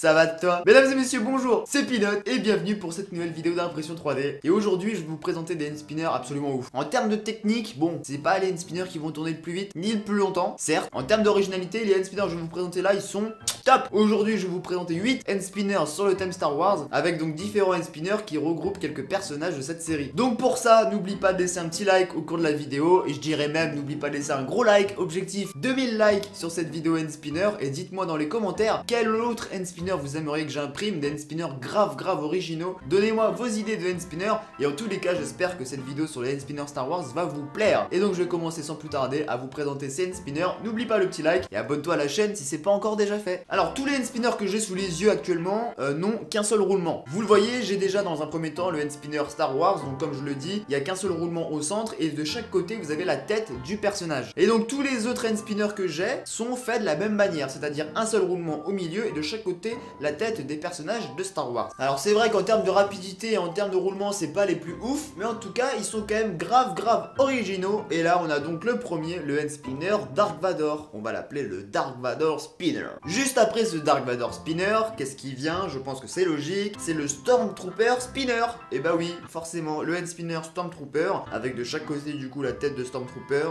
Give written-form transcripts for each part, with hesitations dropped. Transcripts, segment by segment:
Ça va de toi? Mesdames et messieurs, bonjour, c'est Peanut et bienvenue pour cette nouvelle vidéo d'impression 3D. Et aujourd'hui, je vais vous présenter des hand spinners absolument ouf. En termes de technique, bon, c'est pas les hand spinners qui vont tourner le plus vite ni le plus longtemps, certes. En termes d'originalité, les hand spinners que je vais vous présenter là, ils sont top. Aujourd'hui, je vais vous présenter 8 hand spinners sur le thème Star Wars, avec donc différents hand spinners qui regroupent quelques personnages de cette série. Donc pour ça, n'oublie pas de laisser un petit like au cours de la vidéo, et je dirais même, n'oublie pas de laisser un gros like, objectif 2000 likes sur cette vidéo hand spinner, et dites-moi dans les commentaires quel autre hand spinner vous aimeriez que j'imprime, des hand spinners grave originaux. Donnez-moi vos idées de hand spinner, et en tous les cas, j'espère que cette vidéo sur les hand spinners Star Wars va vous plaire. Et donc je vais commencer sans plus tarder à vous présenter ces hand spinners. N'oublie pas le petit like et abonne-toi à la chaîne si c'est pas encore déjà fait. Alors tous les hand spinners que j'ai sous les yeux actuellement n'ont qu'un seul roulement. Vous le voyez, j'ai déjà dans un premier temps le hand spinner Star Wars, donc comme je le dis, il n'y a qu'un seul roulement au centre et de chaque côté vous avez la tête du personnage. Et donc tous les autres hand spinners que j'ai sont faits de la même manière, c'est-à-dire un seul roulement au milieu et de chaque côté la tête des personnages de Star Wars. Alors c'est vrai qu'en termes de rapidité et en termes de roulement c'est pas les plus ouf, mais en tout cas ils sont quand même grave originaux. Et là on a donc le premier, le hand spinner Dark Vador. On va l'appeler le Dark Vador Spinner. Juste après ce Dark Vador Spinner, qu'est-ce qui vient? Je pense que c'est logique, c'est le Stormtrooper Spinner. Et bah oui, forcément le hand spinner Stormtrooper, avec de chaque côté du coup la tête de Stormtrooper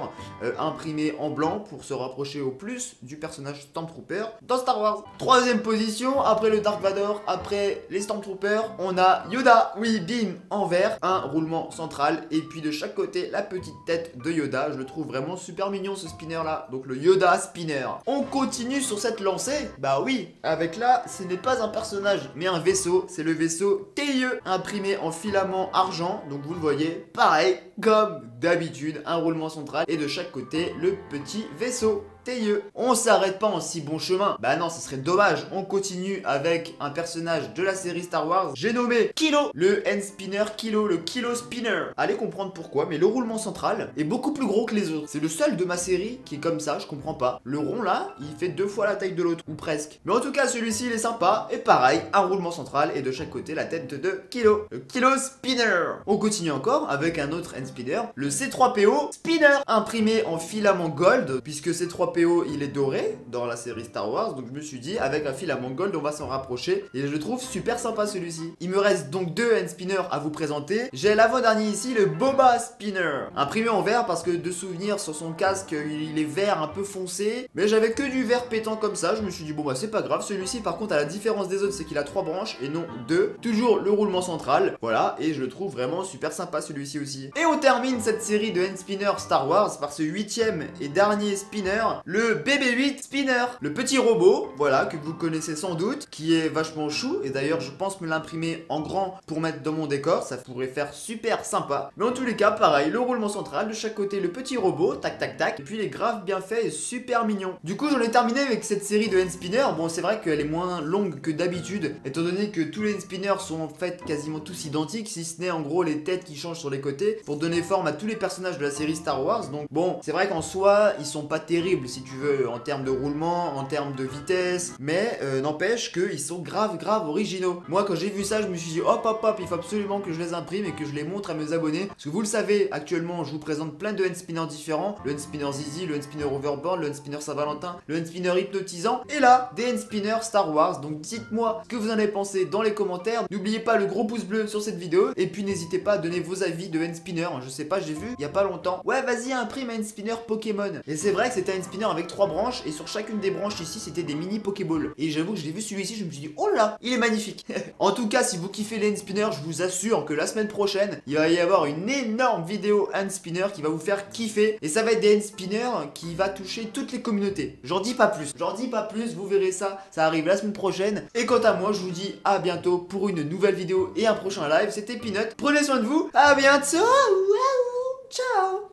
imprimée en blanc pour se rapprocher au plus du personnage Stormtrooper dans Star Wars. Troisième position, après le Dark Vador, après les Stormtroopers, on a Yoda. Oui, bim, en vert, un roulement central, et puis de chaque côté la petite tête de Yoda. Je le trouve vraiment super mignon ce spinner là, donc le Yoda Spinner. On continue sur cette lancée, bah oui, avec là, ce n'est pas un personnage, mais un vaisseau, c'est le vaisseau TIE, imprimé en filament argent, donc vous le voyez, pareil, comme d'habitude, un roulement central, et de chaque côté, le petit vaisseau TIE. On s'arrête pas en si bon chemin. Bah non, ce serait dommage. On continue avec un personnage de la série Star Wars. J'ai nommé Kylo, le hand spinner Kylo, le Kylo Spinner. Allez comprendre pourquoi, mais le roulement central est beaucoup plus gros que les autres. C'est le seul de ma série qui est comme ça, je comprends pas. Le rond là, il fait 2 fois la taille de l'autre, ou presque. Mais en tout cas, celui-ci, il est sympa. Et pareil, un roulement central et de chaque côté la tête de Kylo, le Kylo Spinner. On continue encore avec un autre hand spinner, le C3PO Spinner, imprimé en filament gold, puisque C3PO il est doré dans la série Star Wars, donc je me suis dit avec un filament gold on va s'en rapprocher, et je le trouve super sympa celui-ci. Il me reste donc 2 hand spinners à vous présenter. J'ai l'avant-dernier ici, le Boba Spinner, imprimé en vert parce que de souvenir sur son casque il est vert un peu foncé, mais j'avais que du vert pétant comme ça. Je me suis dit bon bah c'est pas grave. Celui-ci par contre à la différence des autres c'est qu'il a 3 branches et non 2, toujours le roulement central, voilà, et je le trouve vraiment super sympa celui-ci aussi. Et on termine cette série de hand spinner Star Wars par ce 8e et dernier spinner, le BB-8 Spinner, le petit robot, voilà, que vous connaissez sans doute, qui est vachement chou, et d'ailleurs je pense me l'imprimer en grand pour mettre dans mon décor, ça pourrait faire super sympa. Mais en tous les cas, pareil, le roulement central, de chaque côté le petit robot, tac, et puis il est grave bien fait et super mignon. Du coup j'en ai terminé avec cette série de hand spinners. Bon, c'est vrai qu'elle est moins longue que d'habitude, étant donné que tous les hand spinners sont en fait quasiment tous identiques, si ce n'est en gros les têtes qui changent sur les côtés, pour donner forme à tous les personnages de la série Star Wars. Donc bon, c'est vrai qu'en soi, ils sont pas terribles si tu veux, en termes de roulement, en termes de vitesse, mais n'empêche qu'ils sont grave originaux. Moi quand j'ai vu ça, je me suis dit hop, il faut absolument que je les imprime et que je les montre à mes abonnés, parce que vous le savez, actuellement je vous présente plein de hand spinners différents, le hand spinner Zizi, le hand spinner Overboard, le hand spinner Saint-Valentin, le hand spinner hypnotisant, et là des hand spinners Star Wars. Donc dites-moi ce que vous en avez pensé dans les commentaires. N'oubliez pas le gros pouce bleu sur cette vidéo, et puis n'hésitez pas à donner vos avis de hand spinner. Je sais pas, j'ai vu il y a pas longtemps, ouais vas-y imprime un hand spinner Pokémon, et c'est vrai que c'était un hand spinner avec 3 branches, et sur chacune des branches ici c'était des mini Pokéballs, et j'avoue que je l'ai vu celui-ci, je me suis dit oh là, il est magnifique. En tout cas, si vous kiffez les hand spinners, je vous assure que la semaine prochaine il va y avoir une énorme vidéo hand spinner qui va vous faire kiffer, et ça va être des hand spinners qui va toucher toutes les communautés. J'en dis pas plus, vous verrez ça, ça arrive la semaine prochaine. Et quant à moi, je vous dis à bientôt pour une nouvelle vidéo et un prochain live. C'était Peanut, prenez soin de vous, à bientôt, ciao.